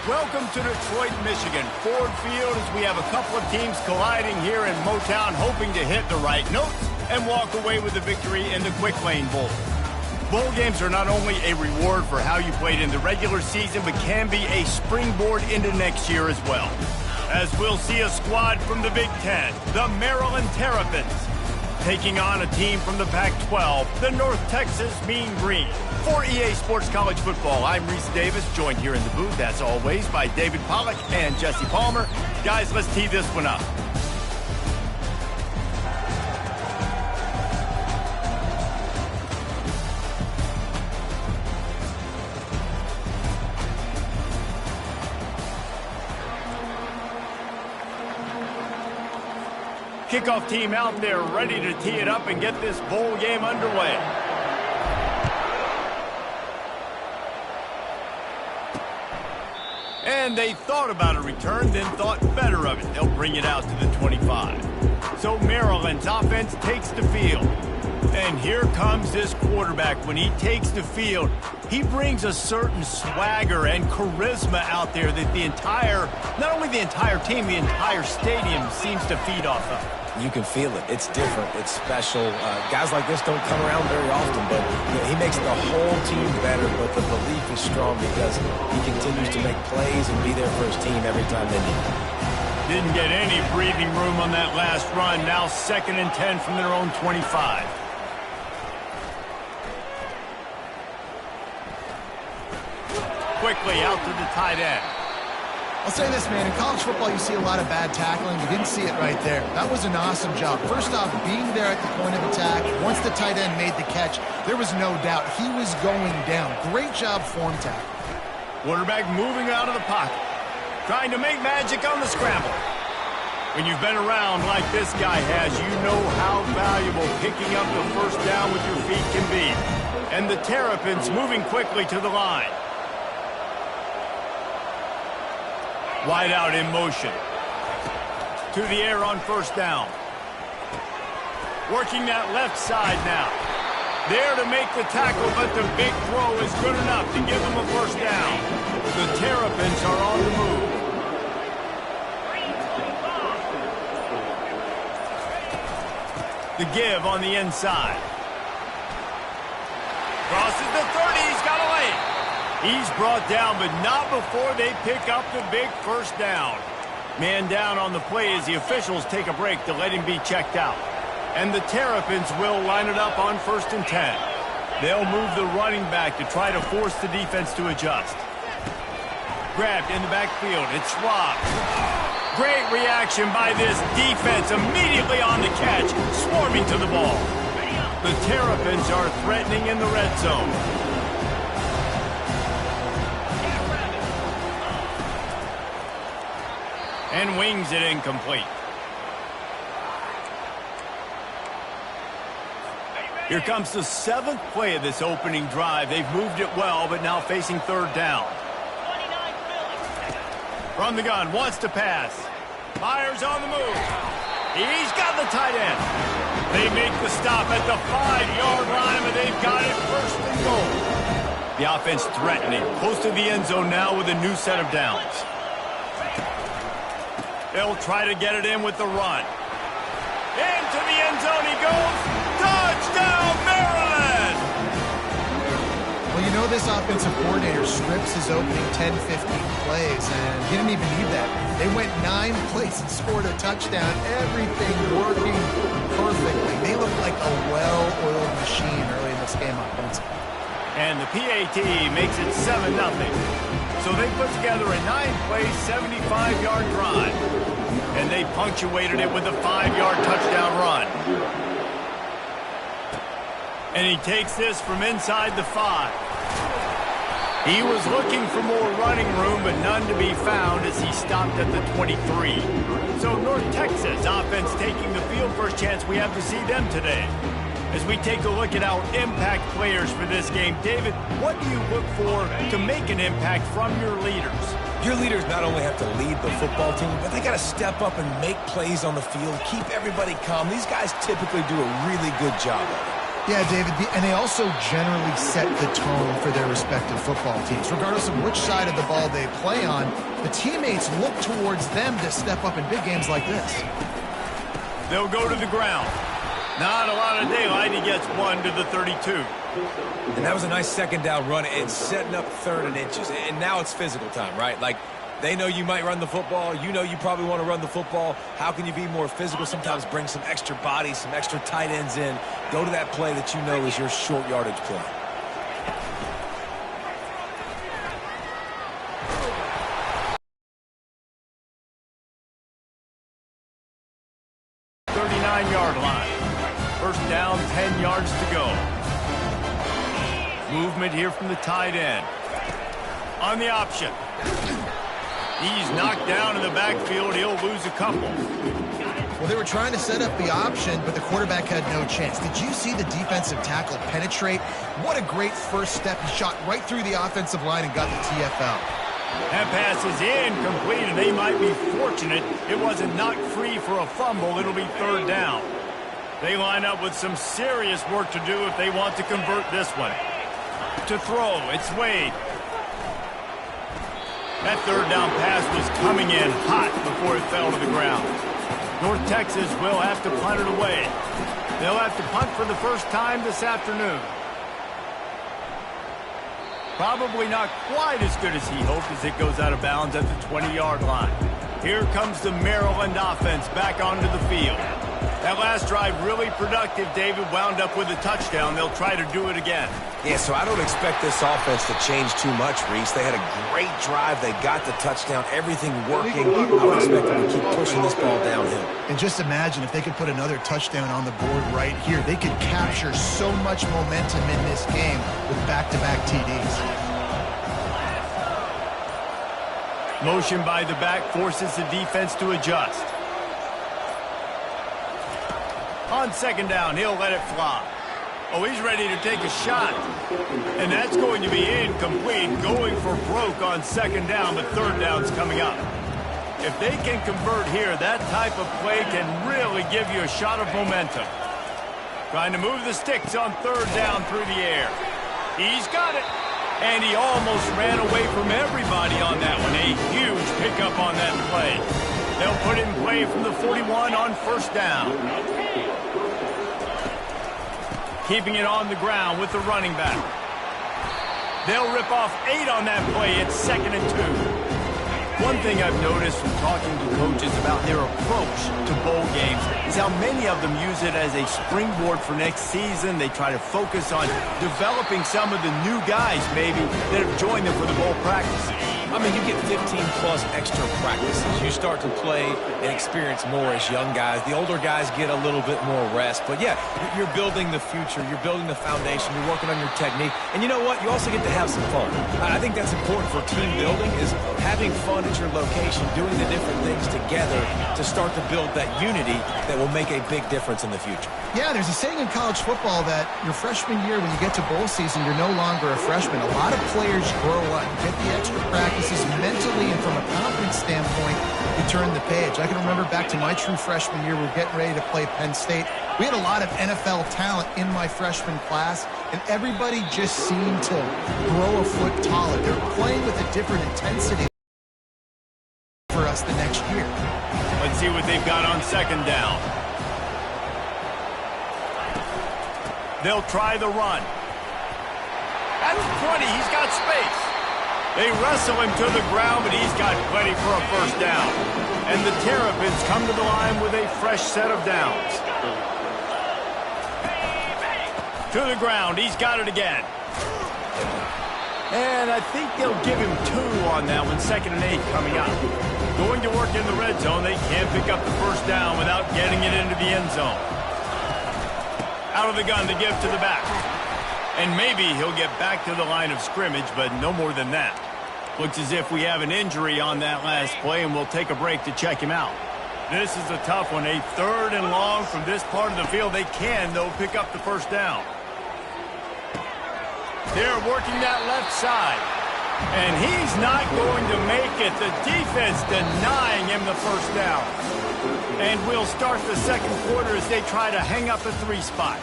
Welcome to Detroit, Michigan. Ford Field as we have a couple of teams colliding here in Motown, hoping to hit the right notes and walk away with the victory in the Quick Lane Bowl. Bowl games are not only a reward for how you played in the regular season, but can be a springboard into next year as well. As we'll see a squad from the Big Ten, the Maryland Terrapins, taking on a team from the Pac-12, the North Texas Mean Green. For EA Sports College Football, I'm Reese Davis, joined here in the booth, as always, by David Pollack and Jesse Palmer. Guys, let's tee this one up. Kickoff team out there ready to tee it up and get this bowl game underway. And they thought about a return, then thought better of it. They'll bring it out to the 25. So Maryland's offense takes the field. And here comes this quarterback. When he takes the field, he brings a certain swagger and charisma out there that the entire, not only the entire team, the entire stadium seems to feed off of. You can feel it. It's different. It's special. Guys like this don't come around very often, but he makes the whole team better, but the belief is strong because he continues to make plays and be there for his team every time they need him. Didn't get any breathing room on that last run. Now 2nd and 10 from their own 25. Quickly out to the tight end. I'll say this, man. In college football, you see a lot of bad tackling. You didn't see it right there. That was an awesome job. First off, being there at the point of attack. Once the tight end made the catch, there was no doubt he was going down. Great job form tackle. Quarterback moving out of the pocket. Trying to make magic on the scramble. When you've been around like this guy has, you know how valuable picking up the first down with your feet can be. And the Terrapins moving quickly to the line. Wide out in motion. To the air on first down. Working that left side now. There to make the tackle, but the big throw is good enough to give them a first down. The Terrapins are on the move. The give on the inside. Crosses the 30, he's got a lane. He's brought down, but not before they pick up the big first down. Man down on the play as the officials take a break to let him be checked out. And the Terrapins will line it up on 1st and 10. They'll move the running back to try to force the defense to adjust. Grabbed in the backfield. It's Schwab. Great reaction by this defense. Immediately on the catch, swarming to the ball. The Terrapins are threatening in the red zone. And wings it incomplete. Here comes the 7th play of this opening drive. They've moved it well, but now facing 3rd down. From the gun, wants to pass. Myers on the move. He's got the tight end. They make the stop at the 5-yard line, but they've got it 1st and goal. The offense threatening, close to the end zone now with a new set of downs. They'll try to get it in with the run. Into the end zone he goes. Touchdown, Maryland! Well, you know this offensive coordinator scripts his opening 10, 15 plays, and he didn't even need that. They went 9 plays and scored a touchdown. Everything working perfectly. They look like a well-oiled machine early in this game offensively. And the PAT makes it 7-0. So they put together a 9-play, 75-yard drive. And they punctuated it with a 5-yard touchdown run. And he takes this from inside the 5. He was looking for more running room, but none to be found as he stopped at the 23. So North Texas offense taking the field. First chance we have to see them today. As we take a look at our impact players for this game, David, what do you look for to make an impact from your leaders? Your leaders not only have to lead the football team, but they got to step up and make plays on the field, keep everybody calm. These guys typically do a really good job of it. Yeah, David, and they also generally set the tone for their respective football teams. Regardless of which side of the ball they play on, the teammates look towards them to step up in big games like this. They'll go to the ground. Not a lot of daylight. He gets 1 to the 32. And that was a nice second down run. It's setting up 3rd and inches. And now it's physical time, right? Like, they know you might run the football. You know you probably want to run the football. How can you be more physical? Sometimes bring some extra bodies, some extra tight ends in. Go to that play that you know is your short yardage play. Yard line. First down, 10 yards to go. Movement here from the tight end. On the option. He's knocked down in the backfield. He'll lose a couple. Well, they were trying to set up the option, but the quarterback had no chance. Did you see the defensive tackle penetrate? What a great first step. He shot right through the offensive line and got the TFL. That pass is incomplete, and they might be fortunate it wasn't knocked free for a fumble. It'll be 3rd down. They line up with some serious work to do if they want to convert this one. To throw, it's Wade. That 3rd down pass was coming in hot before it fell to the ground. North Texas will have to punt it away. They'll have to punt for the first time this afternoon. Probably not quite as good as he hoped as it goes out of bounds at the 20-yard line. Here comes the Maryland offense back onto the field. That last drive really productive. David wound up with a touchdown. They'll try to do it again. Yeah, so I don't expect this offense to change too much, Reese. They had a great drive. They got the touchdown. Everything working. I would expect them to keep pushing this ball downhill. And just imagine if they could put another touchdown on the board right here. They could capture so much momentum in this game with back-to-back TDs. Motion by the back forces the defense to adjust. On 2nd down, he'll let it fly. Oh, he's ready to take a shot. And that's going to be incomplete, going for broke on 2nd down, but 3rd down's coming up. If they can convert here, that type of play can really give you a shot of momentum. Trying to move the sticks on 3rd down through the air. He's got it. And he almost ran away from everybody on that one. A huge pickup on that play. They'll put it in play from the 41 on 1st down. Keeping it on the ground with the running back. They'll rip off 8 on that play. It's 2nd and 2. One thing I've noticed from talking to coaches about their approach to bowl games is how many of them use it as a springboard for next season. They try to focus on developing some of the new guys, maybe, that have joined them for the bowl practices. I mean, you get 15-plus extra practices. You start to play and experience more as young guys. The older guys get a little bit more rest. But, yeah, you're building the future. You're building the foundation. You're working on your technique. And you know what? You also get to have some fun. I think that's important for team building is having fun at your location, doing the different things together to start to build that unity that will make a big difference in the future. Yeah, there's a saying in college football that your freshman year, when you get to bowl season, you're no longer a freshman. A lot of players grow up, get the extra practices mentally, and from a confidence standpoint, you turn the page. I can remember back to my true freshman year, we were getting ready to play Penn State. We had a lot of NFL talent in my freshman class, and everybody just seemed to grow a foot taller. They're playing with a different intensity for us the next year. Let's see what they've got on 2nd down. They'll try the run. At the 20, he's got space. They wrestle him to the ground, but he's got plenty for a 1st down. And the Terrapins come to the line with a fresh set of downs. To the ground, he's got it again. And I think they'll give him 2 on that one, 2nd and 8 coming up. Going to work in the red zone, they can't pick up the 1st down without getting it into the end zone. Out of the gun to give to the back. And maybe he'll get back to the line of scrimmage, but no more than that. Looks as if we have an injury on that last play, and we'll take a break to check him out. This is a tough one. A 3rd and long from this part of the field. They can, though, pick up the 1st down. They're working that left side. And he's not going to make it. The defense denying him the 1st down. And we'll start the 2nd quarter as they try to hang up a 3 spot.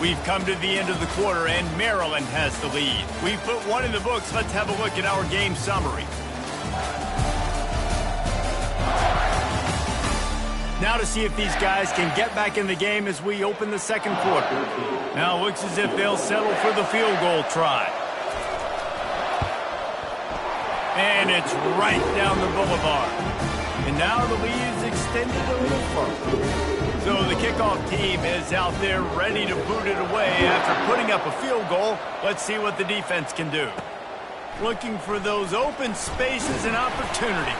We've come to the end of the quarter, and Maryland has the lead. We've put one in the books. Let's have a look at our game summary. Now to see if these guys can get back in the game as we open the second quarter. Now it looks as if they'll settle for the field goal try. And it's right down the boulevard. And now the lead is extended a little further. So the kickoff team is out there ready to boot it away after putting up a field goal. Let's see what the defense can do. Looking for those open spaces and opportunity.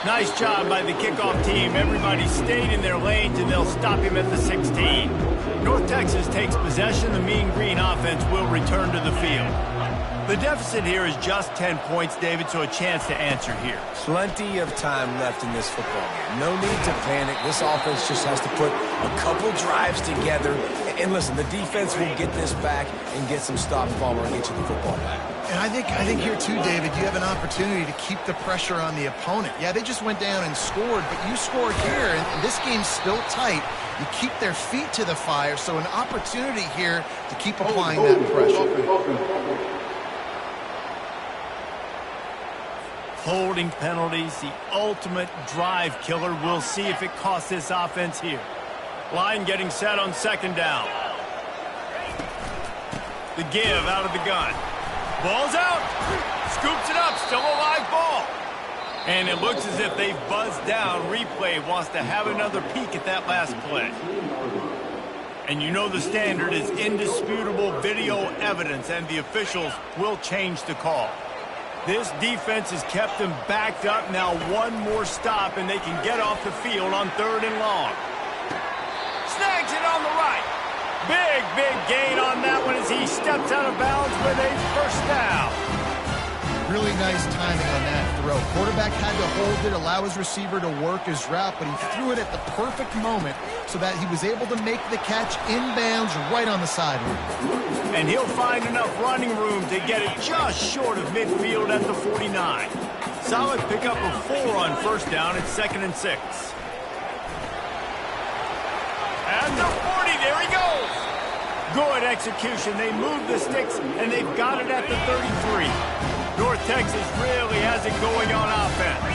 Nice job by the kickoff team. Everybody stayed in their lanes, and they'll stop him at the 16. North Texas takes possession. The Mean Green offense will return to the field. The deficit here is just 10 points, David, so a chance to answer here. Plenty of time left in this football game. No need to panic. This offense just has to put a couple drives together. And listen, the defense will get this back and get some stops, Palmer, and get you the football back. And I think here too, David, you have an opportunity to keep the pressure on the opponent. Yeah, they just went down and scored, but you score here, and this game's still tight. You keep their feet to the fire, so an opportunity here to keep applying that pressure. Holding penalties, the ultimate drive killer. We'll see if it costs this offense here. Line getting set on second down. The give out of the gun. Ball's out. Scoops it up. Still a live ball. And it looks as if they've buzzed down. Replay wants to have another peek at that last play. And you know the standard is indisputable video evidence, and the officials will change the call. This defense has kept them backed up. Now one more stop, and they can get off the field on 3rd and long. Snags it on the right. Big gain on that one as he steps out of bounds with a first down. Really nice timing on that throw. Quarterback had to hold it, allow his receiver to work his route, but he threw it at the perfect moment so that he was able to make the catch inbounds right on the sideline. And he'll find enough running room to get it just short of midfield at the 49. Solid pickup of 4 on first down. It's 2nd and 6. And the 40, there he goes. Good execution. They move the sticks, and they've got it at the 33. North Texas really has it going on offense.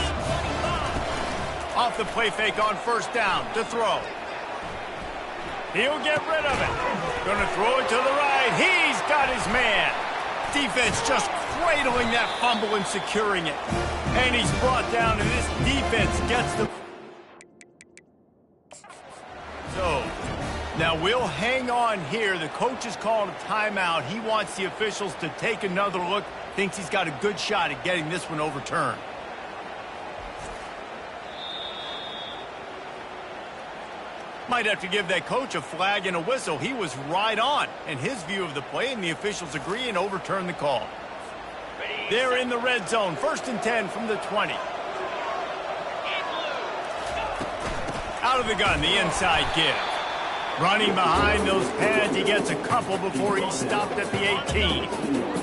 Off the play fake on first down to throw. He'll get rid of it. Going to throw it to the right. He's got his man. Defense just cradling that fumble and securing it. And he's brought down, and this defense gets the... So, now we'll hang on here. The coach has called a timeout. He wants the officials to take another look. Thinks he's got a good shot at getting this one overturned. Might have to give that coach a flag and a whistle. He was right on in his view of the play, and the officials agree and overturn the call. They're in the red zone. 1st and 10 from the 20. Out of the gun, the inside give. Running behind those pads, he gets a couple before he stopped at the 18.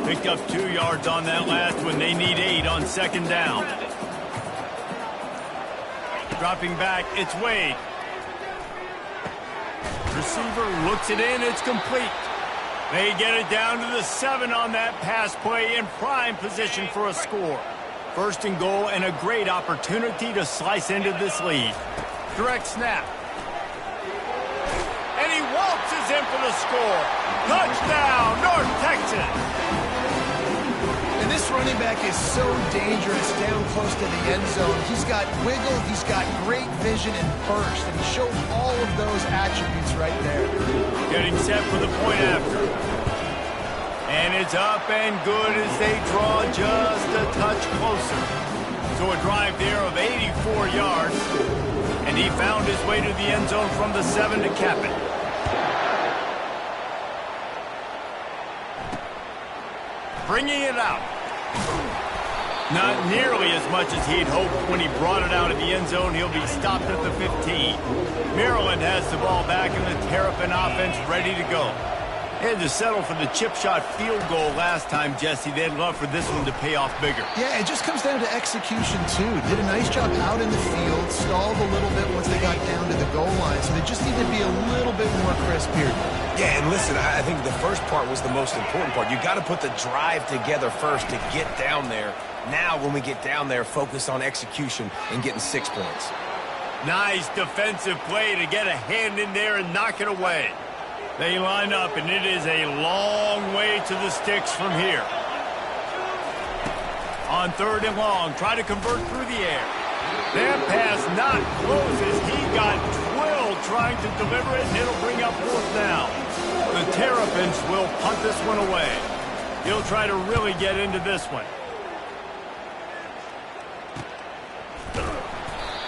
Picked up 2 yards on that last one. They need 8 on second down. Dropping back, it's Wade. Receiver looks it in, it's complete. They get it down to the 7 on that pass play, in prime position for a score. 1st and goal, and a great opportunity to slice into this lead. Direct snap. And he waltzes in for the score. Touchdown, North Texas. And this running back is so dangerous down close to the end zone. He's got wiggle, he's got great vision and burst, and he showed all of those attributes right there. Getting set for the point after. And it's up and good as they draw just a touch closer. So a drive there of 84 yards. And he found his way to the end zone from the 7 to cap it. Bringing it out. Not nearly as much as he'd hoped when he brought it out of the end zone. He'll be stopped at the 15. Maryland has the ball back, and the Terrapin offense ready to go. They had to settle for the chip shot field goal last time, Jesse. They'd love for this one to pay off bigger. Yeah, it just comes down to execution, too. Did a nice job out in the field, stalled a little bit once they got down to the goal line, so they just need to be a little bit bit more crisp here. Yeah, and listen, I think the first part was the most important part. You got to put the drive together first to get down there. Now, when we get down there, focus on execution and getting 6 points. Nice defensive play to get a hand in there and knock it away. They line up, and it is a long way to the sticks from here. On 3rd and long, try to convert through the air. That pass not closes. He got twilled trying to deliver it, and it'll bring up 4th down. The Terrapins will punt this one away. He'll try to really get into this one.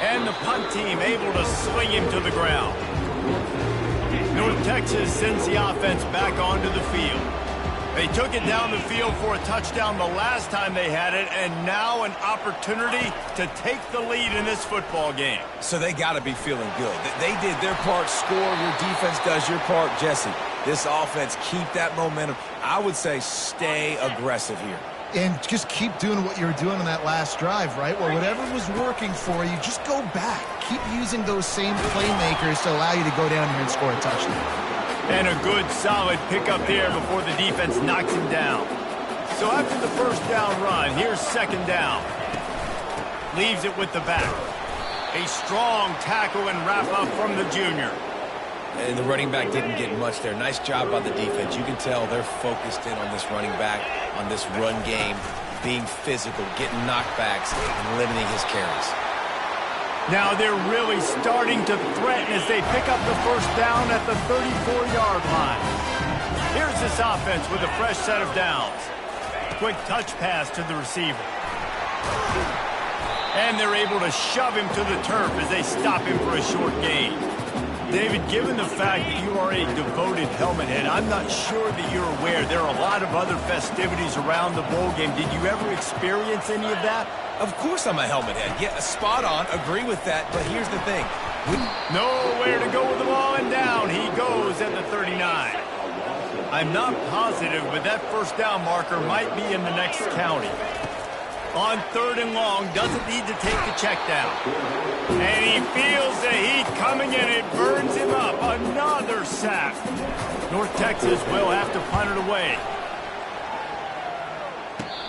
And the punt team able to sling him to the ground. North Texas sends the offense back onto the field. They took it down the field for a touchdown the last time they had it, and now an opportunity to take the lead in this football game. So they got to be feeling good. They did their part, score. Your defense does your part, Jesse. This offense, keep that momentum. I would say stay aggressive here. And just keep doing what you were doing on that last drive, right? Well, whatever was working for you, just go back. Keep using those same playmakers to allow you to go down here and score a touchdown. And a good, solid pickup there before the defense knocks him down. So after the 1st down run, here's 2nd down. Leaves it with the back. A strong tackle and wrap-up from the junior. And the running back didn't get much there. Nice job by the defense. You can tell they're focused in on this running back, on this run game, being physical, getting knockbacks, and limiting his carries. Now they're really starting to threaten as they pick up the 1st down at the 34-yard line. Here's this offense with a fresh set of downs. Quick touch pass to the receiver. And they're able to shove him to the turf as they stop him for a short gain. David, given the fact that you are a devoted helmet head, I'm not sure that you're aware there are a lot of other festivities around the bowl game. Did you ever experience any of that? Of course I'm a helmet head. Yeah, spot on. Agree with that. But here's the thing. Nowhere to go with the ball, and down he goes at the 39. I'm not positive, but that 1st down marker might be in the next county. On 3rd and long, doesn't need to take the check down. And he feels the heat coming in. It burns him up. Another sack. North Texas will have to punt it away.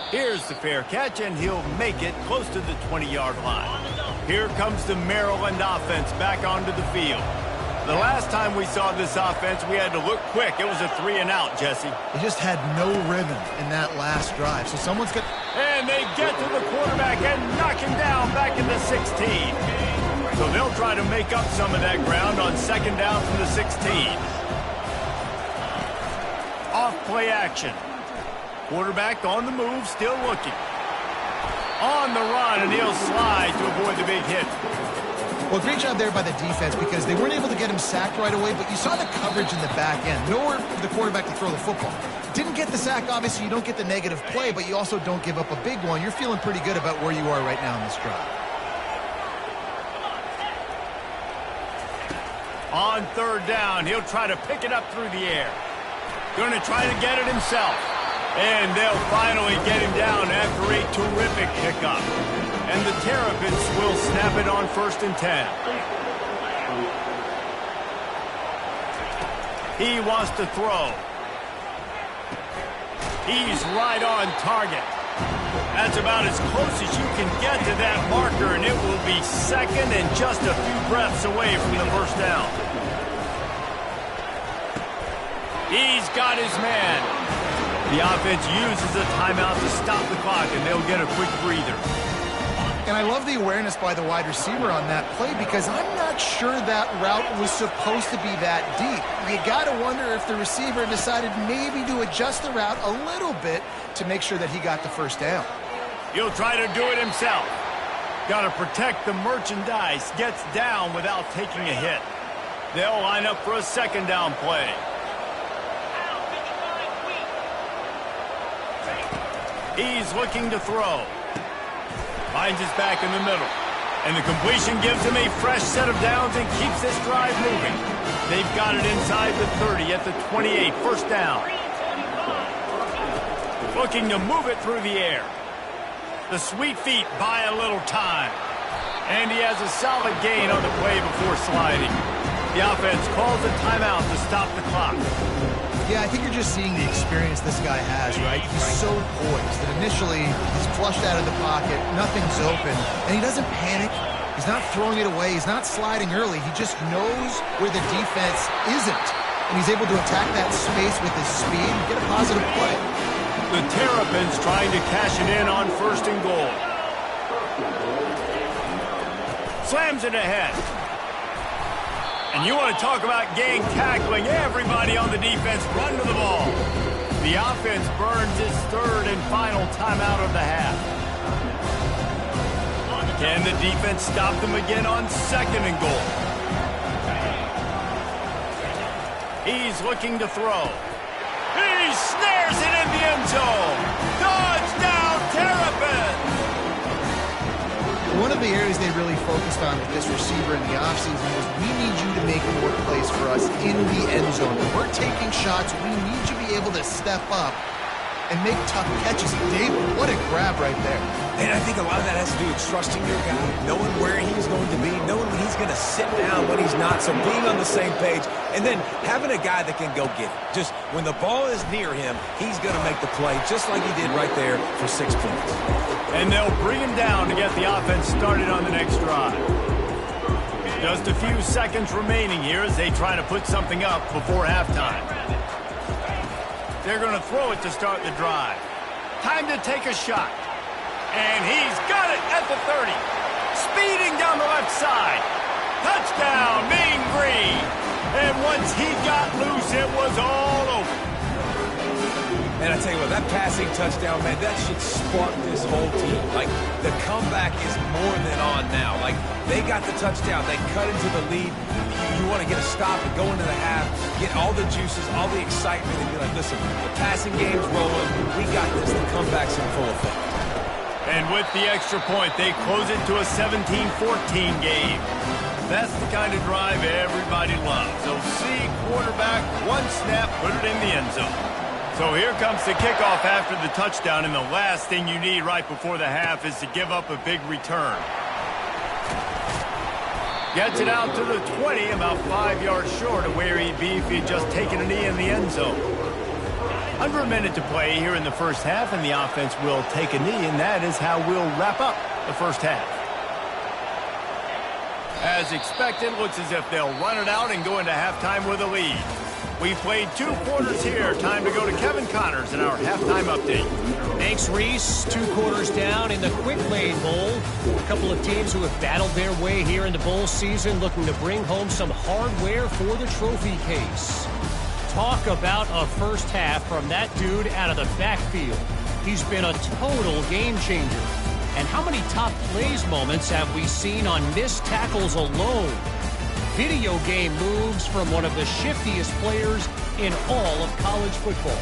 Here's the fair catch, and he'll make it close to the 20-yard line. Here comes the Maryland offense back onto the field. The last time we saw this offense, we had to look quick. It was a 3-and-out, Jesse. They just had no rhythm in that last drive. So someone's got... And they get to the quarterback and knock him down back in the 16. So they'll try to make up some of that ground on 2nd down from the 16. Off play action. Quarterback on the move, still looking. On the run, and he'll slide to avoid the big hit. Well, great job there by the defense because they weren't able to get him sacked right away, but you saw the coverage in the back end. Nowhere for the quarterback to throw the football. Didn't get the sack, obviously you don't get the negative play, but you also don't give up a big one. You're feeling pretty good about where you are right now in this drive. On 3rd down, he'll try to pick it up through the air. Going to try to get it himself. And they'll finally get him down after a terrific pickup. And the Terrapins will snap it on 1st and 10. He wants to throw. He's right on target. That's about as close as you can get to that marker, and it will be 2nd and just a few breaths away from the 1st down. He's got his man. The offense uses a timeout to stop the clock, and they'll get a quick breather. And I love the awareness by the wide receiver on that play because I'm not sure that route was supposed to be that deep. You got to wonder if the receiver decided maybe to adjust the route a little bit to make sure that he got the 1st down. He'll try to do it himself. Got to protect the merchandise. Gets down without taking a hit. They'll line up for a 2nd down play. He's looking to throw. Finds his back in the middle. And the completion gives him a fresh set of downs and keeps this drive moving. They've got it inside the 30 at the 28. 1st down. Looking to move it through the air. The sweet feet buy a little time. And he has a solid gain on the play before sliding. The offense calls a timeout to stop the clock. Yeah, I think you're just seeing the experience this guy has, right? He's so poised that initially he's flushed out of the pocket, nothing's open, and he doesn't panic. He's not throwing it away. He's not sliding early. He just knows where the defense isn't, and he's able to attack that space with his speed and get a positive play. The Terrapins trying to cash it in on 1st and goal. Slams it ahead. And you want to talk about gang tackling. Everybody on the defense run to the ball. The offense burns its 3rd and final timeout of the half. Can the defense stop them again on 2nd and goal? He's looking to throw. He snares it in the end zone. Touchdown, Terrapins! One of the areas they really focused on with this receiver in the offseason was we need you to make more plays for us in the end zone. When we're taking shots, we need you to be able to step up and make tough catches. David, what a grab right there. And I think a lot of that has to do with trusting your guy, knowing where he's going to be, knowing when he's going to sit down, when he's not, so being on the same page, and then having a guy that can go get it. Just when the ball is near him, he's going to make the play, just like he did right there for 6 points. And they'll bring him down to get the offense started on the next drive. Just a few seconds remaining here as they try to put something up before halftime. They're going to throw it to start the drive. Time to take a shot. And he's got it at the 30. Speeding down the left side. Touchdown, Mean Green. And once he got loose, it was all over. And I tell you what, that passing touchdown, man, that should spark this whole team. Like, the comeback is more than on now. Like, they got the touchdown. They cut into the lead. You want to get a stop and go into the half, get all the juices, all the excitement, and be like, listen, the passing game's rolling. We got this. The comeback's in full effect. And with the extra point, they close it to a 17-14 game. That's the kind of drive everybody loves. So see quarterback, one snap, put it in the end zone. So here comes the kickoff after the touchdown, and the last thing you need right before the half is to give up a big return. Gets it out to the 20, about 5 yards short of where he'd be if he'd just taken a knee in the end zone. Under a minute to play here in the first half, and the offense will take a knee, and that is how we'll wrap up the first half. As expected, looks as if they'll run it out and go into halftime with a lead. We've played 2 quarters here. Time to go to Kevin Connors in our halftime update. Thanks, Reese. 2 quarters down in the Quick Lane Bowl. A couple of teams who have battled their way here in the bowl season looking to bring home some hardware for the trophy case. Talk about a first half from that dude out of the backfield. He's been a total game changer. And how many top plays moments have we seen on missed tackles alone? Video game moves from one of the shiftiest players in all of college football.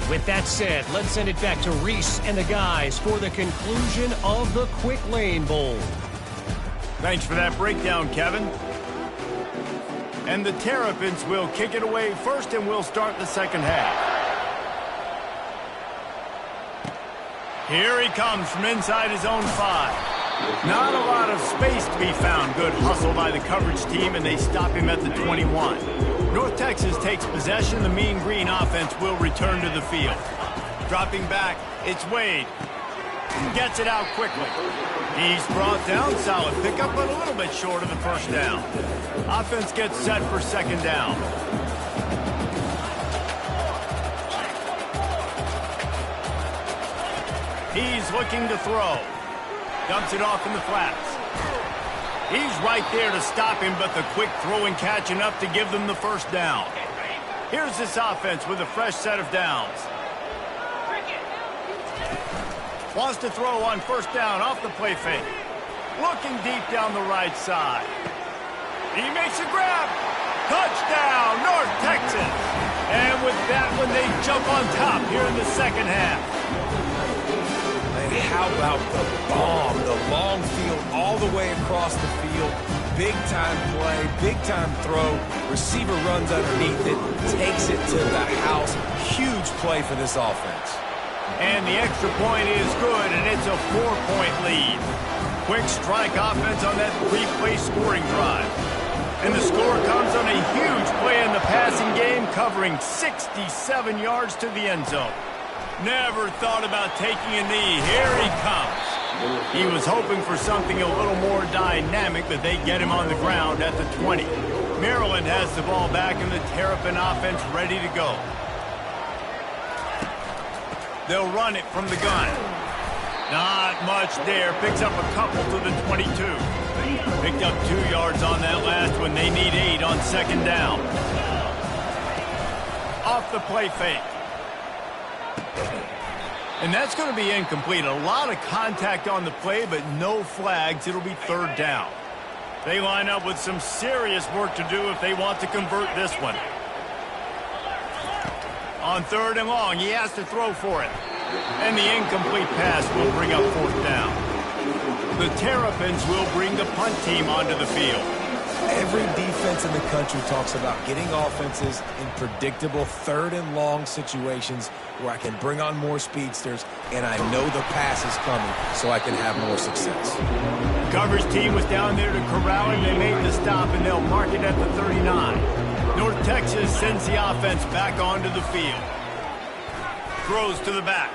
With that said, let's send it back to Reese and the guys for the conclusion of the Quick Lane Bowl. Thanks for that breakdown, Kevin. And the Terrapins will kick it away first, and we'll start the second half. Here he comes from inside his own 5. Not a lot of space to be found. Good hustle by the coverage team, and they stop him at the 21. North Texas takes possession. The Mean Green offense will return to the field. Dropping back, it's Wade. Gets it out quickly. He's brought down. Solid pickup, but a little bit short of the first down. Offense gets set for second down. He's looking to throw. Dumps it off in the flats. He's right there to stop him, but the quick throw and catch enough to give them the first down. Here's this offense with a fresh set of downs. Wants to throw on first down off the play fake. Looking deep down the right side. He makes a grab. Touchdown, North Texas. And with that one, they jump on top here in the second half. How about the bomb, the long field all the way across the field, big-time play, big-time throw, receiver runs underneath it, takes it to the house, huge play for this offense. And the extra point is good, and it's a 4-point lead. Quick strike offense on that 3-play scoring drive. And the score comes on a huge play in the passing game, covering 67 yards to the end zone. Never thought about taking a knee. Here he comes. He was hoping for something a little more dynamic, but they get him on the ground at the 20. Maryland has the ball back and the Terrapin offense ready to go. They'll run it from the gun. Not much there. Picks up a couple to the 22. Picked up 2 yards on that last one. They need 8 on second down. Off the play fake. And that's going to be incomplete. A lot of contact on the play, but no flags. It'll be third down. They line up with some serious work to do if they want to convert this one. On third and long, he has to throw for it. And the incomplete pass will bring up fourth down. The Terrapins will bring the punt team onto the field. Every defense in the country talks about getting offenses in predictable third and long situations where I can bring on more speedsters and I know the pass is coming so I can have more success. The coverage team was down there to corral him. They made the stop and they'll mark it at the 39. North Texas sends the offense back onto the field. Throws to the back.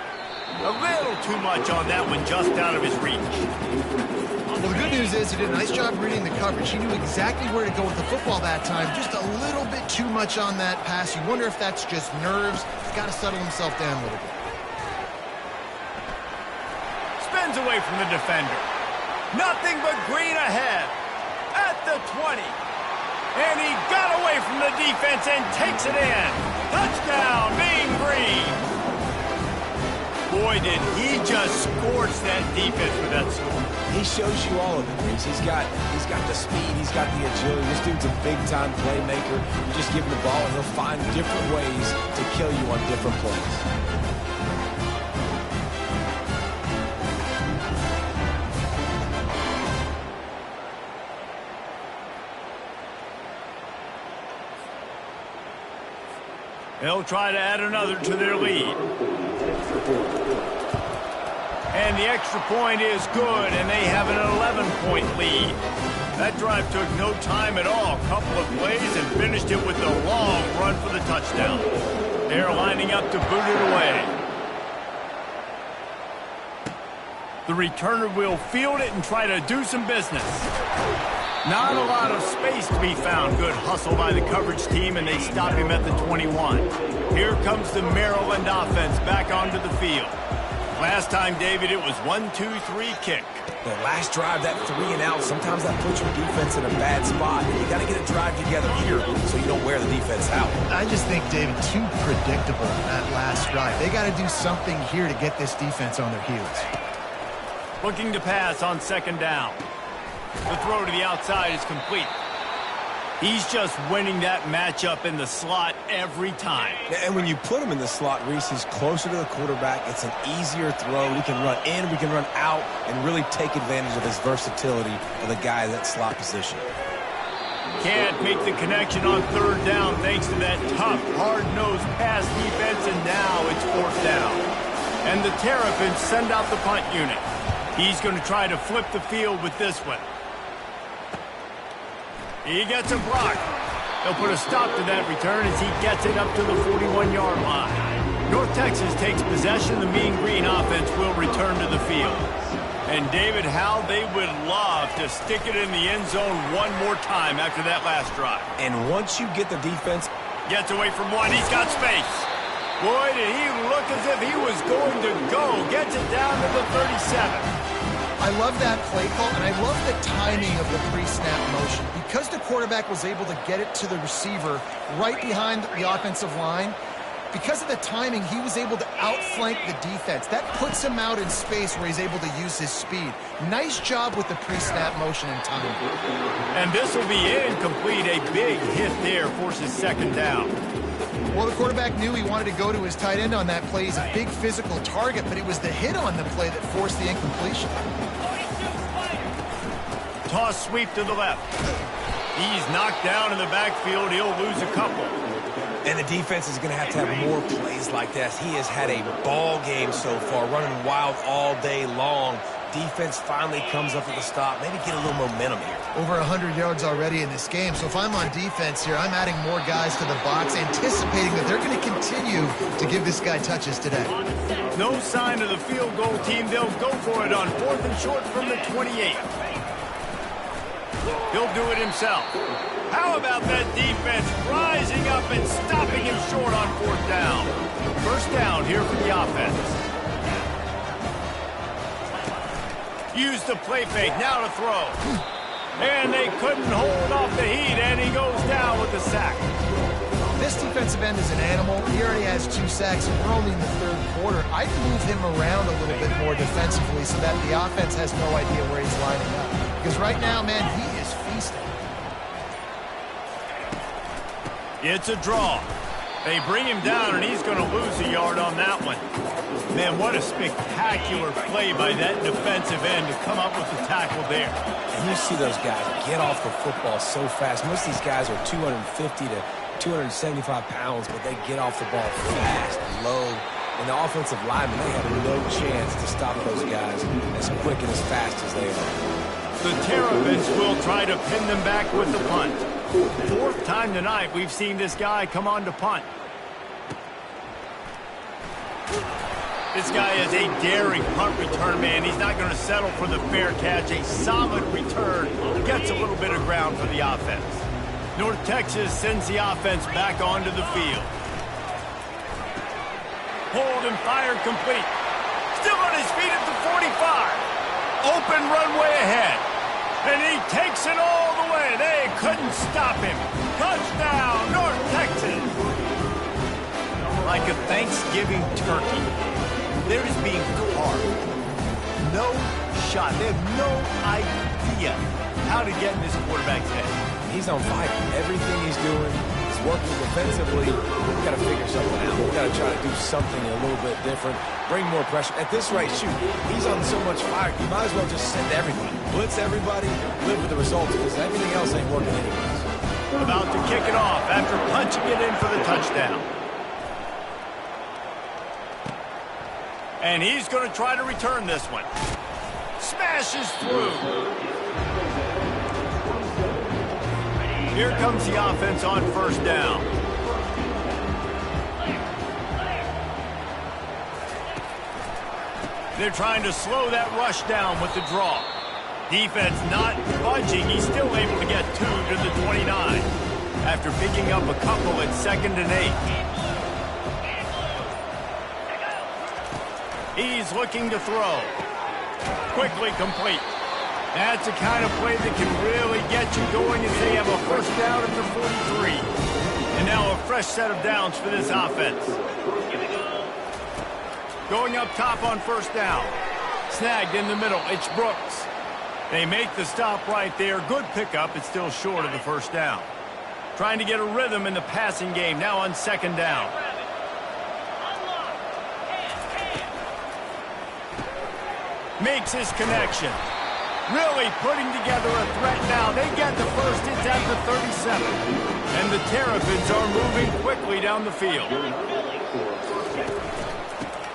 A little too much on that one, just out of his reach. Well, the good news is he did a nice job reading the coverage. He knew exactly where to go with the football that time. Just a little bit too much on that pass. You wonder if that's just nerves. He's got to settle himself down a little bit. Spins away from the defender. Nothing but green ahead. At the 20. And he got away from the defense and takes it in. Touchdown, Mean Green. Boy, did he just scorch that defense with that score. He shows you all of it, Reese. He's got the speed, he's got the agility. This dude's a big-time playmaker. You just give him the ball, and he'll find different ways to kill you on different plays. They'll try to add another to their lead. And the extra point is good, and they have an 11-point lead. That drive took no time at all. A couple of plays and finished it with a long run for the touchdown. They're lining up to boot it away. The returner will field it and try to do some business. Not a lot of space to be found. Good hustle by the coverage team, and they stop him at the 21. Here comes the Maryland offense back onto the field. Last time, David, it was 1-2-3 kick. The last drive, that 3 and out, sometimes that puts your defense in a bad spot. You got to get a drive together here so you don't wear the defense out. I just think, David, too predictable that last drive. They got to do something here to get this defense on their heels. Looking to pass on second down. The throw to the outside is complete. He's just winning that matchup in the slot every time. And when you put him in the slot, Reese, he's closer to the quarterback. It's an easier throw. We can run in, we can run out, and really take advantage of his versatility of the guy in that slot position. Can't make the connection on third down thanks to that tough, hard-nosed pass defense, and now it's fourth down. And the Terrapins send out the punt unit. He's going to try to flip the field with this one. He gets a block. They'll put a stop to that return as he gets it up to the 41-yard line. North Texas takes possession. The Mean Green offense will return to the field. And David, how they would love to stick it in the end zone one more time after that last drive. And once you get the defense... Gets away from one. He's got space. Boy, did he look as if he was going to go. Gets it down to the 37. I love that play call, and I love the timing of the pre-snap motion. Because the quarterback was able to get it to the receiver right behind the offensive line, because of the timing, he was able to outflank the defense. That puts him out in space where he's able to use his speed. Nice job with the pre-snap motion and timing. And this will be incomplete. A big hit there forces second down. Well, the quarterback knew he wanted to go to his tight end on that play. He's a big physical target, but it was the hit on the play that forced the incompletion. Toss sweep to the left. He's knocked down in the backfield. He'll lose a couple. And the defense is going to have more plays like this. He has had a ball game so far, running wild all day long. defense finally comes up with a stop, maybe get a little momentum here. Over 100 yards already in this game. So if I'm on defense here, I'm adding more guys to the box, anticipating that they're going to continue to give this guy touches today. No sign of the field goal team. They'll go for it on 4th and short from the 28. He'll do it himself. How about that defense rising up and stopping him short on 4th down? First down here for the offense. Use the play fake, now to throw. And they couldn't hold off the heat, and he goes down with the sack. This defensive end is an animal. He already has 2 sacks, and we're only in the 3rd quarter. I'd move him around a little bit more defensively so that the offense has no idea where he's lining up. Because right now, man, he is feasting. It's a draw. They bring him down, and he's going to lose a yard on that one. Man, what a spectacular play by that defensive end to come up with the tackle there. And you see those guys get off the football so fast. Most of these guys are 250 to 275 pounds, but they get off the ball fast, low. And the offensive linemen, they have no chance to stop those guys as quick and as fast as they are. The Terrapins will try to pin them back with the punt. 4th time tonight we've seen this guy come on to punt. This guy is a daring punt return man. He's not going to settle for the fair catch. A solid return gets a little bit of ground for the offense. North Texas sends the offense back onto the field. Hold and fire complete. Still on his feet at the 45. Open runway ahead. And he takes it all the way. They couldn't stop him. Touchdown, North Texas. Like a Thanksgiving turkey, there is being carved. No shot. They have no idea how to get in this quarterback's head. He's on fire. Everything he's doing is working defensively. We've got to figure something out. We've got to try to do something a little bit different. Bring more pressure. At this rate, shoot, he's on so much fire, you might as well just send everybody. Blitz everybody, live with the results, because everything else ain't working anyways. About to kick it off after punching it in for the touchdown. And he's going to try to return this one. Smashes through. Here comes the offense on 1st down. They're trying to slow that rush down with the draw. Defense not budging. He's still able to get 2 to the 29 after picking up a couple at 2nd and 8. He's looking to throw. Quickly complete. That's the kind of play that can really get you going as they have a 1st down at the 43. And now a fresh set of downs for this offense. Going up top on 1st down. Snagged in the middle. It's Brooks. They make the stop right there. Good pickup. It's still short of the 1st down. Trying to get a rhythm in the passing game. Now on 2nd down. Makes his connection. Really putting together a threat now. They get the first. It's at the 37. And the Terrapins are moving quickly down the field.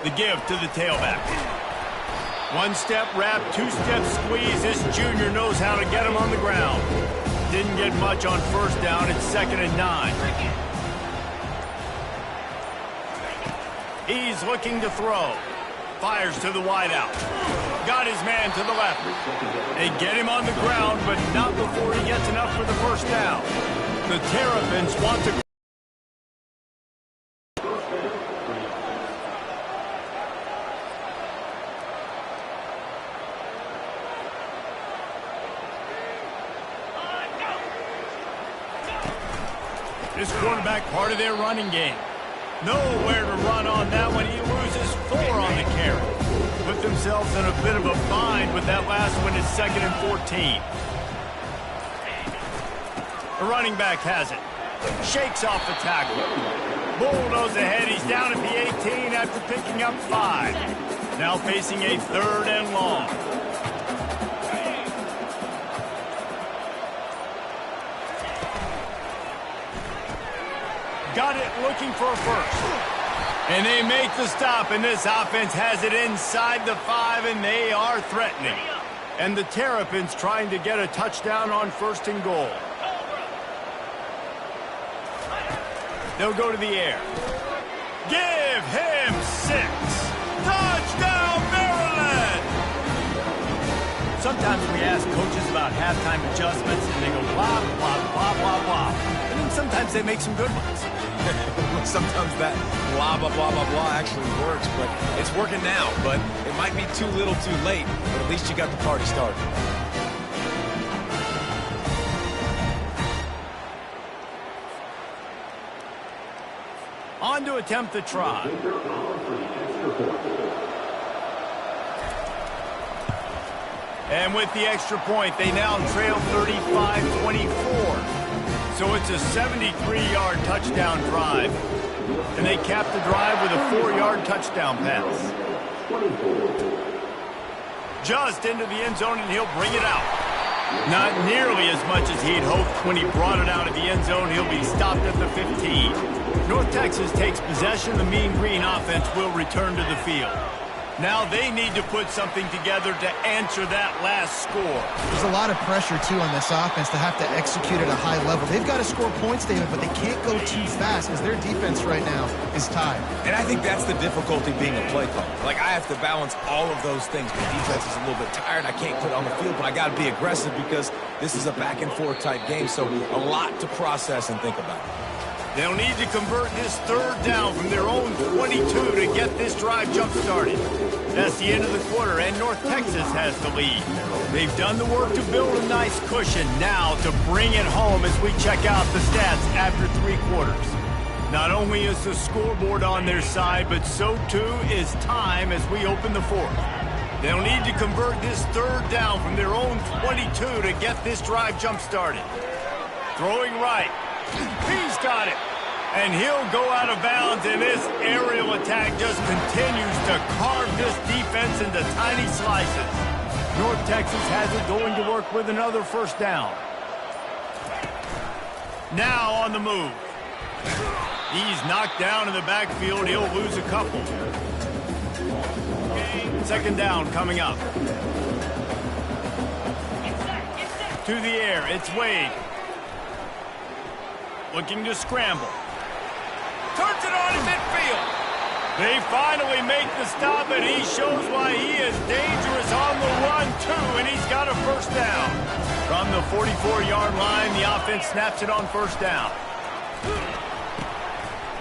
The give to the tailback. 1-step wrap, 2-step squeeze. This junior knows how to get him on the ground. Didn't get much on 1st down. It's 2nd and 9. He's looking to throw. Fires to the wideout. Got his man to the left. They get him on the ground, but not before he gets enough for the 1st down. The Terrapins want to... This quarterback part of their running game. Nowhere to run on that one. He loses 4 on the carry. Put themselves in a bit of a bind with that last one. It's 2nd and 14. The running back has it. Shakes off the tackle. Bulldoze ahead. He's down at the 18 after picking up 5. Now facing a 3rd and long. Got it, looking for a first. And they make the stop, and this offense has it inside the 5, and they are threatening. And the Terrapins trying to get a touchdown on 1st and goal. They'll go to the air. Give him 6. Touchdown, Maryland! Sometimes we ask coaches about halftime adjustments, and they go blah, blah, blah, blah, blah. And then sometimes they make some good ones. Sometimes that blah, blah, blah, blah, blah actually works, but it's working now. But it might be too little too late, but at least you got the party started. On to attempt the try. And with the extra point, they now trail 35-24. So it's a 73-yard touchdown drive. And they cap the drive with a 4-yard touchdown pass. Just into the end zone, and he'll bring it out. Not nearly as much as he'd hoped when he brought it out of the end zone. He'll be stopped at the 15. North Texas takes possession. The Mean Green offense will return to the field. Now they need to put something together to answer that last score. There's a lot of pressure, too, on this offense to have to execute at a high level. They've got to score points, David, but they can't go too fast because their defense right now is tired. And I think that's the difficulty being a play caller. Like, I have to balance all of those things. My defense is a little bit tired. I can't put it on the field, but I got to be aggressive because this is a back-and-forth type game, so a lot to process and think about. They'll need to convert this 3rd down from their own 22 to get this drive jump-started. That's the end of the quarter, and North Texas has the lead. They've done the work to build a nice cushion. Now to bring it home as we check out the stats after 3 quarters. Not only is the scoreboard on their side, but so too is time as we open the 4th. They'll need to convert this 3rd down from their own 22 to get this drive jump-started. Throwing right. He's got it. And he'll go out of bounds, and this aerial attack just continues to carve this defense into tiny slices. North Texas has it going to work with another 1st down. Now on the move. He's knocked down in the backfield. He'll lose a couple. 2nd down coming up. To the air, it's Wade. Looking to scramble. Turns it on in midfield. They finally make the stop, and he shows why he is dangerous on the run, too, and he's got a 1st down. From the 44-yard line, the offense snaps it on 1st down.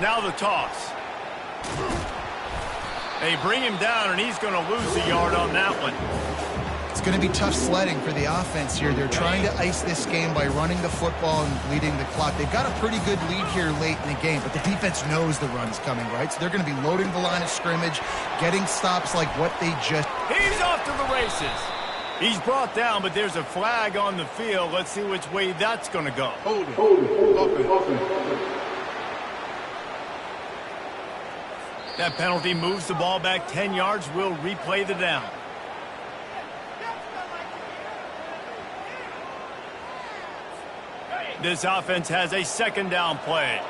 Now the toss. They bring him down, and he's going to lose a yard on that one. It's going to be tough sledding for the offense here. They're trying to ice this game by running the football and bleeding the clock. They've got a pretty good lead here late in the game, but the defense knows the run's coming, right? So they're going to be loading the line of scrimmage, getting stops like what they just... He's off to the races. He's brought down, but there's a flag on the field. Let's see which way that's going to go. Hold it. That penalty moves the ball back 10 yards. We'll replay the down. This offense has a 2nd down play.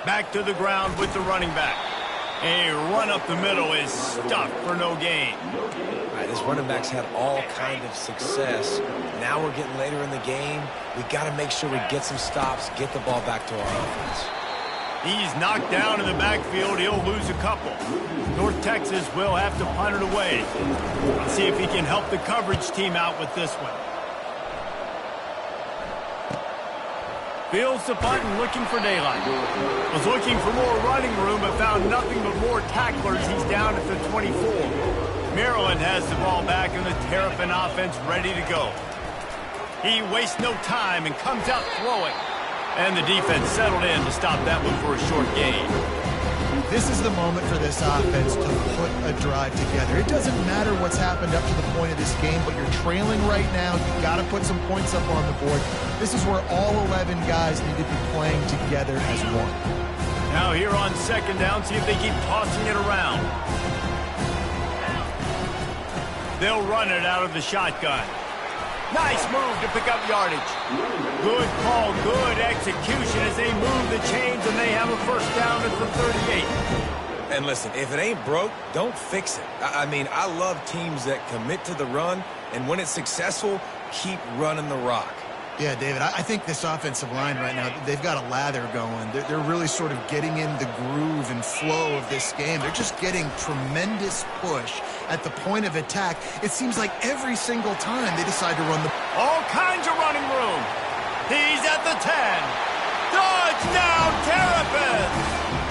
Back to the ground with the running back. A run up the middle is stuffed for no gain. All right, this running back's had all kind of success. Now we're getting later in the game. We got to make sure we get some stops, get the ball back to our offense. He's knocked down in the backfield. He'll lose a couple. North Texas will have to punt it away. Let's see if he can help the coverage team out with this one. Fields the punt and looking for daylight. Was looking for more running room, but found nothing but more tacklers. He's down at the 24. Maryland has the ball back, and the Terrapin offense ready to go. He wastes no time and comes out throwing. And the defense settled in to stop that one for a short gain. This is the moment for this offense to put a drive together. It doesn't matter what's happened up to the point of this game, but you're trailing right now. You've got to put some points up on the board. This is where all 11 guys need to be playing together as one. Now here on 2nd down, see if they keep tossing it around. They'll run it out of the shotgun. Nice move to pick up yardage. Good call, good execution as they move the chains, and they have a first down at the 38. And listen, if it ain't broke, don't fix it. I mean, I love teams that commit to the run, and when it's successful, keep running the rock. Yeah, David, I think this offensive line right now, they've got a lather going. They're really sort of getting in the groove and flow of this game. They're just getting tremendous push at the point of attack. It seems like every single time they decide to run the... All kinds of running room. He's at the 10. Touchdown, Terrapins!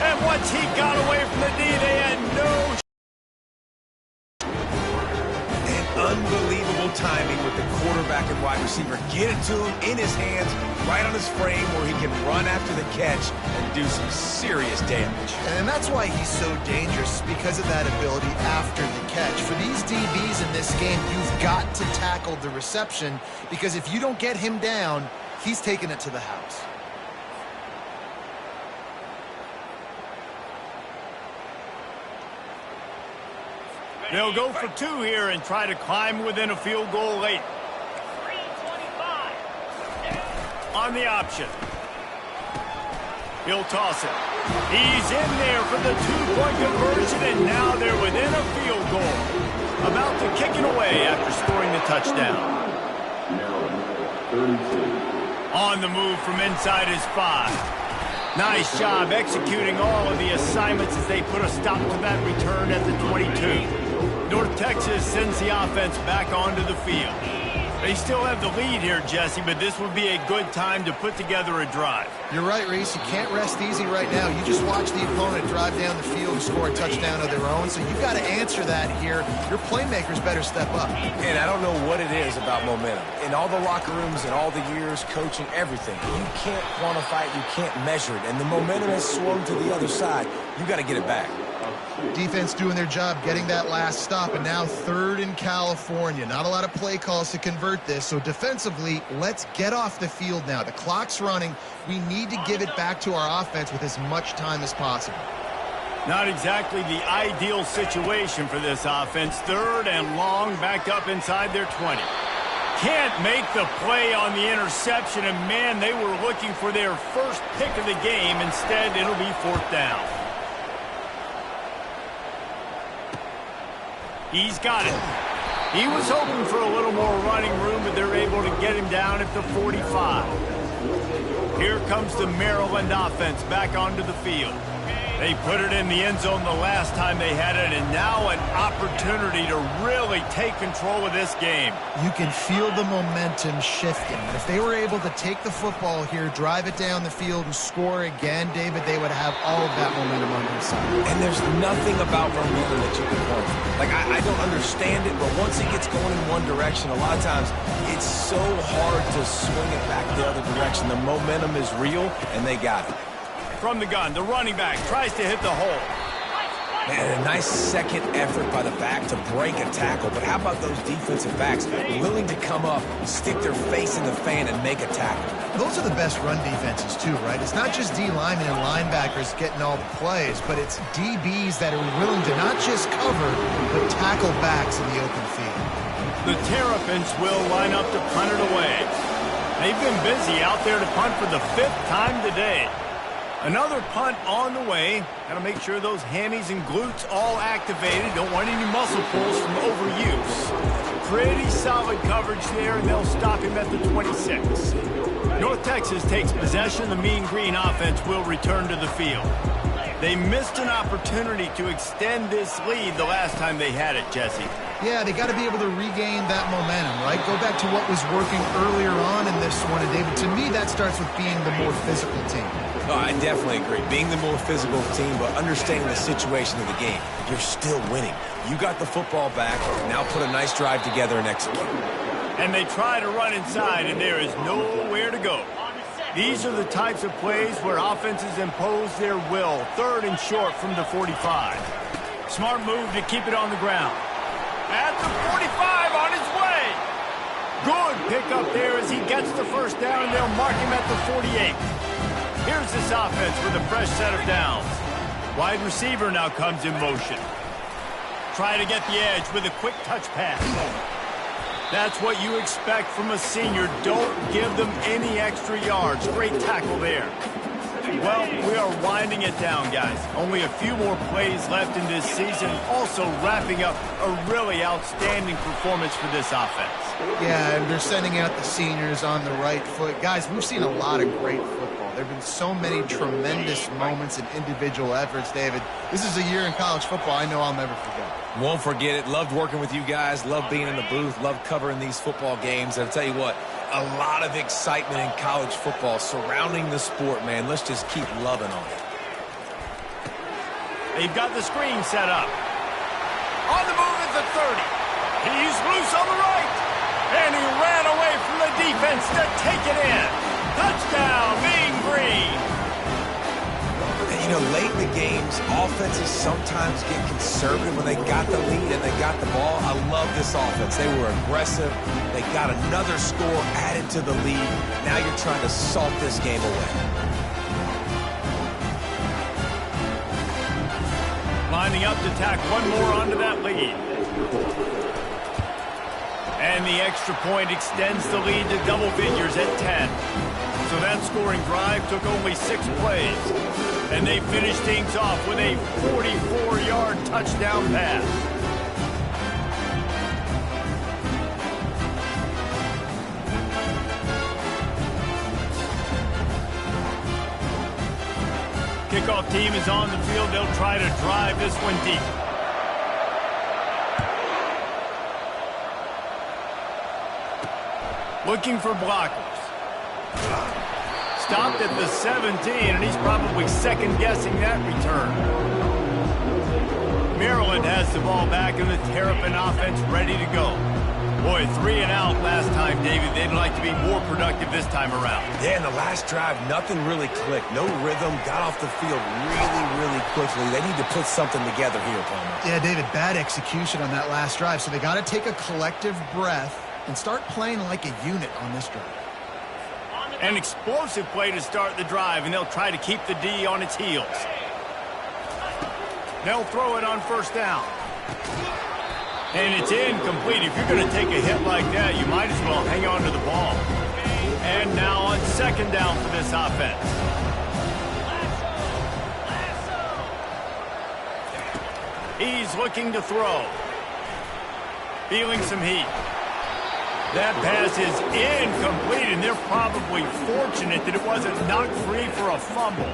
And once he got away from the D, they had no... Unbelievable timing with the quarterback and wide receiver. Get it to him in his hands, right on his frame where he can run after the catch and do some serious damage. And that's why he's so dangerous, because of that ability after the catch. For these DBs in this game, you've got to tackle the reception, because if you don't get him down, he's taking it to the house. They'll go for 2 here and try to climb within a field goal late. On the option. He'll toss it. He's in there for the 2-point conversion, and now they're within a field goal. About to kick it away after scoring the touchdown. On the move from inside his 5. Nice job executing all of the assignments as they put a stop to that return at the 22. North Texas sends the offense back onto the field. They still have the lead here, Jesse, but this would be a good time to put together a drive. You're right, Reese. You can't rest easy right now. You just watch the opponent drive down the field and score a touchdown of their own, so you've got to answer that here. Your playmakers better step up. And I don't know what it is about momentum. In all the locker rooms and all the years, coaching, everything, you can't quantify it, you can't measure it, and the momentum has swung to the other side. You got to get it back. Defense doing their job, getting that last stop, and now 3rd in California. Not a lot of play calls to convert this, so defensively, let's get off the field now. The clock's running. We need to give it back to our offense with as much time as possible. Not exactly the ideal situation for this offense. 3rd and long, backed up inside their 20. Can't make the play on the interception, and man, they were looking for their first pick of the game. Instead, it'll be 4th down. He's got it. He was hoping for a little more running room, but they're able to get him down at the 45. Here comes the Maryland offense back onto the field. They put it in the end zone the last time they had it, and now an opportunity to really take control of this game. You can feel the momentum shifting. If they were able to take the football here, drive it down the field, and score again, David, they would have all of that momentum on their side. And there's nothing about momentum that you can point to. Like, I don't understand it, but once it gets going in one direction, a lot of times it's so hard to swing it back the other direction. The momentum is real, and they got it. From the gun, the running back tries to hit the hole. Man, a nice second effort by the back to break a tackle. But how about those defensive backs willing to come up, stick their face in the fan, and make a tackle? Those are the best run defenses, too, right? It's not just D linemen and linebackers getting all the plays, but it's DBs that are willing to not just cover, but tackle backs in the open field. The Terrapins will line up to punt it away. They've been busy out there to punt for the 5th time today. Another punt on the way. Got to make sure those hammies and glutes all activated. Don't want any muscle pulls from overuse. Pretty solid coverage there, and they'll stop him at the 26. North Texas takes possession. The Mean Green offense will return to the field. They missed an opportunity to extend this lead the last time they had it, Jesse. Yeah, they got to be able to regain that momentum, right? Go back to what was working earlier on in this one. And David, to me, that starts with being the more physical team. Oh, I definitely agree. Being the more physical team, but understanding the situation of the game. You're still winning. You got the football back. Now put a nice drive together and execute. And they try to run inside, and there is nowhere to go. These are the types of plays where offenses impose their will. 3rd and short from the 45. Smart move to keep it on the ground. At the 45, on his way. Good pickup there as he gets the first down, and they'll mark him at the 48. Here's this offense with a fresh set of downs. Wide receiver now comes in motion. Try to get the edge with a quick touch pass. That's what you expect from a senior. Don't give them any extra yards. Great tackle there. Well, we are winding it down, guys. Only a few more plays left in this season. Also wrapping up a really outstanding performance for this offense. Yeah, and they're sending out the seniors on the right foot. Guys, we've seen a lot of great football. There have been so many tremendous moments and individual efforts, David. This is a year in college football I know I'll never forget. Won't forget it. Loved working with you guys. Loved being in the booth. Loved covering these football games. And I'll tell you what, a lot of excitement in college football surrounding the sport, man. Let's just keep loving on it. They've got the screen set up. On the move at the 30. He's loose on the right. And he ran away from the defense to take it in. Touchdown, Mean Green. You know, late in the games, offenses sometimes get conservative when they got the lead and they got the ball. I love this offense. They were aggressive. They got another score added to the lead. Now you're trying to salt this game away. Lining up to tack one more onto that lead. And the extra point extends the lead to double figures at 10. So that scoring drive took only 6 plays. And they finished things off with a 44-yard touchdown pass. Kickoff team is on the field. They'll try to drive this one deep. Looking for blockers. Stopped at the 17, and he's probably second-guessing that return. Maryland has the ball back, and the Terrapin offense ready to go. Boy, 3 and out last time, David. They'd like to be more productive this time around. Yeah, in the last drive, nothing really clicked. No rhythm. Got off the field really, really quickly. They need to put something together here, Palmer. Yeah, David, bad execution on that last drive, so they got to take a collective breath and start playing like a unit on this drive. An explosive play to start the drive, and they'll try to keep the D on its heels. They'll throw it on first down. And it's incomplete. If you're going to take a hit like that, you might as well hang on to the ball. And now on second down for this offense. He's looking to throw. Feeling some heat. That pass is incomplete, and they're probably fortunate that it wasn't knocked free for a fumble.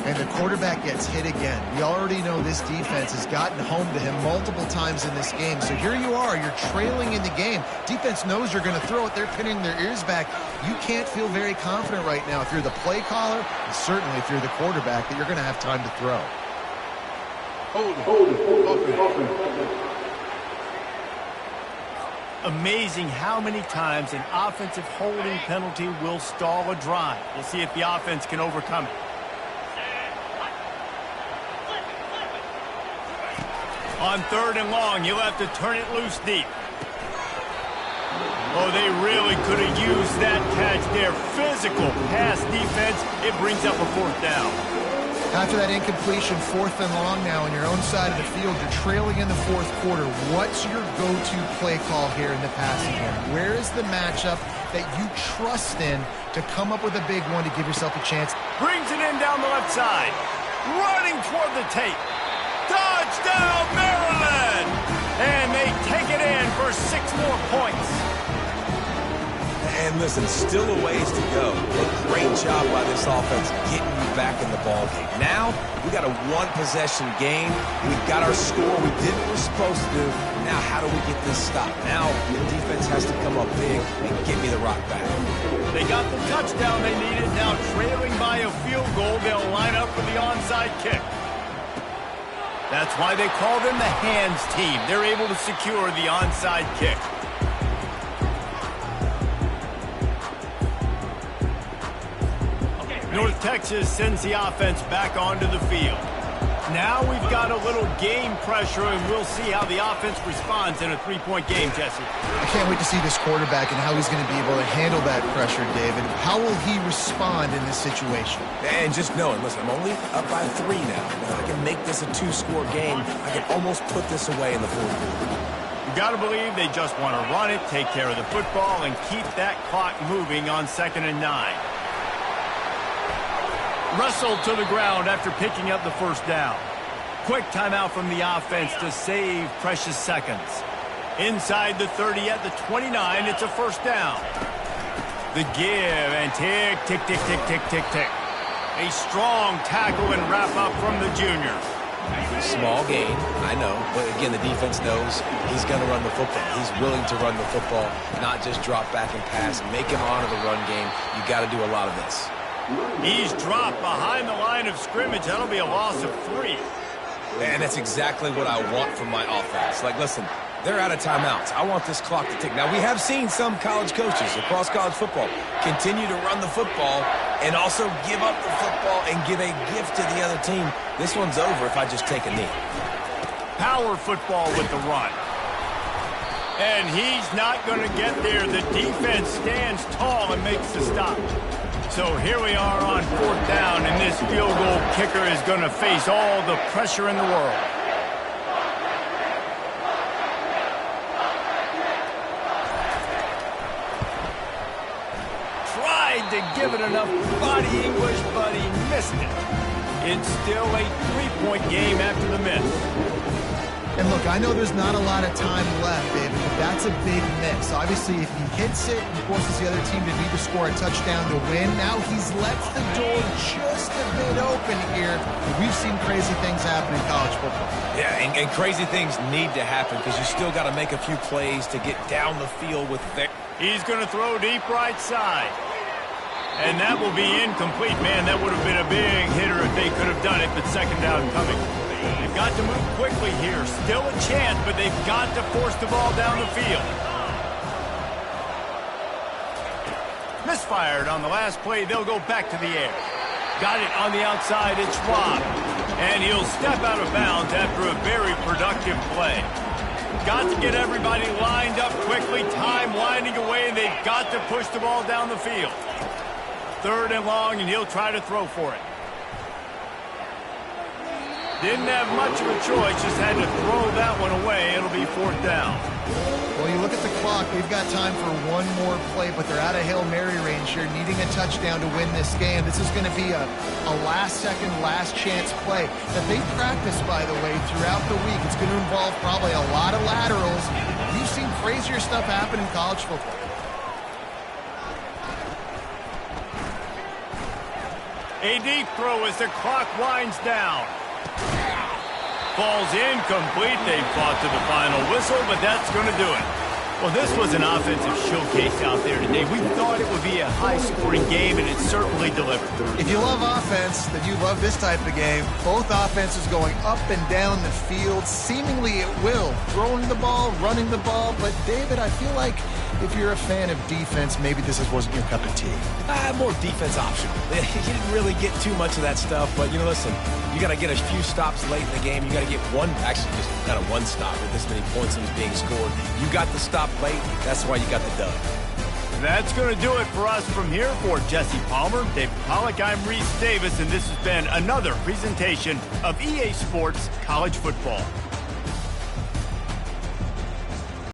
And the quarterback gets hit again. We already know this defense has gotten home to him multiple times in this game. So here you are, you're trailing in the game. Defense knows you're going to throw it. They're pinning their ears back. You can't feel very confident right now if you're the play caller, and certainly if you're the quarterback, that you're going to have time to throw. Hold it. Amazing how many times an offensive holding penalty will stall a drive. We'll see if the offense can overcome it. On 3rd and long, you'll have to turn it loose deep. Oh, they really could have used that catch there. Physical pass defense. It brings up a 4th down. After that incompletion, 4th and long now on your own side of the field, you're trailing in the 4th quarter. What's your go-to play call here in the passing game? Where is the matchup that you trust in to come up with a big one to give yourself a chance? Brings it in down the left side. Running toward the tape. Touchdown, Maryland! And they take it in for 6 more points. And listen, still a ways to go. A great job by this offense getting you back in the ballgame. Now, we got a 1-possession game. We've got our score. We did what we're supposed to do. Now, how do we get this stopped? Now, the defense has to come up big and get me the rock back. They got the touchdown they needed. Now, trailing by a field goal, they'll line up for the onside kick. That's why they call them the hands team. They're able to secure the onside kick. North Texas sends the offense back onto the field. Now we've got a little game pressure, and we'll see how the offense responds in a 3-point game, Jesse. I can't wait to see this quarterback and how he's going to be able to handle that pressure, David. How will he respond in this situation? And just knowing, listen, I'm only up by 3 now. If I can make this a 2-score game, I can almost put this away in the 4th quarter. You've got to believe they just want to run it, take care of the football, and keep that clock moving on 2nd and 9. Wrestled to the ground after picking up the first down. Quick timeout from the offense to save precious seconds. Inside the 30 at the 29, it's a first down. The give and tick, tick, tick, tick, tick, tick, tick. A strong tackle and wrap up from the junior. Small gain, I know, but again, the defense knows he's going to run the football. He's willing to run the football, not just drop back and pass, make him honor the run game. You got to do a lot of this. He's dropped behind the line of scrimmage. That'll be a loss of 3. And that's exactly what I want from my offense. Like, listen, they're out of timeouts. I want this clock to tick. Now, we have seen some college coaches across college football continue to run the football and also give up the football and give a gift to the other team. This one's over if I just take a knee. Power football with the run. And he's not going to get there. The defense stands tall and makes the stop. So here we are on 4th down, and this field goal kicker is going to face all the pressure in the world. Tried to give it enough body English, but he missed it. It's still a 3-point game after the miss. And look, I know there's not a lot of time left, David, but that's a big miss. Obviously, if he hits it and forces the other team to need to score a touchdown to win, now he's left the door just a bit open here. We've seen crazy things happen in college football. Yeah, and crazy things need to happen because you still got to make a few plays to get down the field with their... He's going to throw deep right side. And that will be incomplete. Man, that would have been a big hitter if they could have done it, but 2nd down coming. They've got to move quickly here. Still a chance, but they've got to force the ball down the field. Misfired on the last play. They'll go back to the air. Got it on the outside. It's Robb. And he'll step out of bounds after a very productive play. Got to get everybody lined up quickly. Time winding away, and they've got to push the ball down the field. 3rd and long, and he'll try to throw for it. Didn't have much of a choice, just had to throw that one away. It'll be 4th down. Well, you look at the clock, we've got time for one more play, but they're out of Hail Mary range here, needing a touchdown to win this game. This is going to be a last-second, last-chance play that they practice, by the way, throughout the week. It's going to involve probably a lot of laterals. You've seen crazier stuff happen in college football. A deep throw as the clock winds down. Falls incomplete. They fought to the final whistle, but that's going to do it. Well, this was an offensive showcase out there today. We thought it would be a high-scoring game, and it certainly delivered. If you love offense, then you love this type of game. Both offenses going up and down the field, seemingly at will. Throwing the ball, running the ball. But, David, I feel like if you're a fan of defense, maybe this wasn't your cup of tea. More defense optional. You didn't really get too much of that stuff, but, you know, listen, you got to get a few stops late in the game. You got to get actually just kind of one stop with this many points that was being scored. You got the stop late. That's why you got the dub. That's going to do it for us from here. For Jesse Palmer, David Pollack, I'm Reese Davis, and this has been another presentation of EA Sports College Football.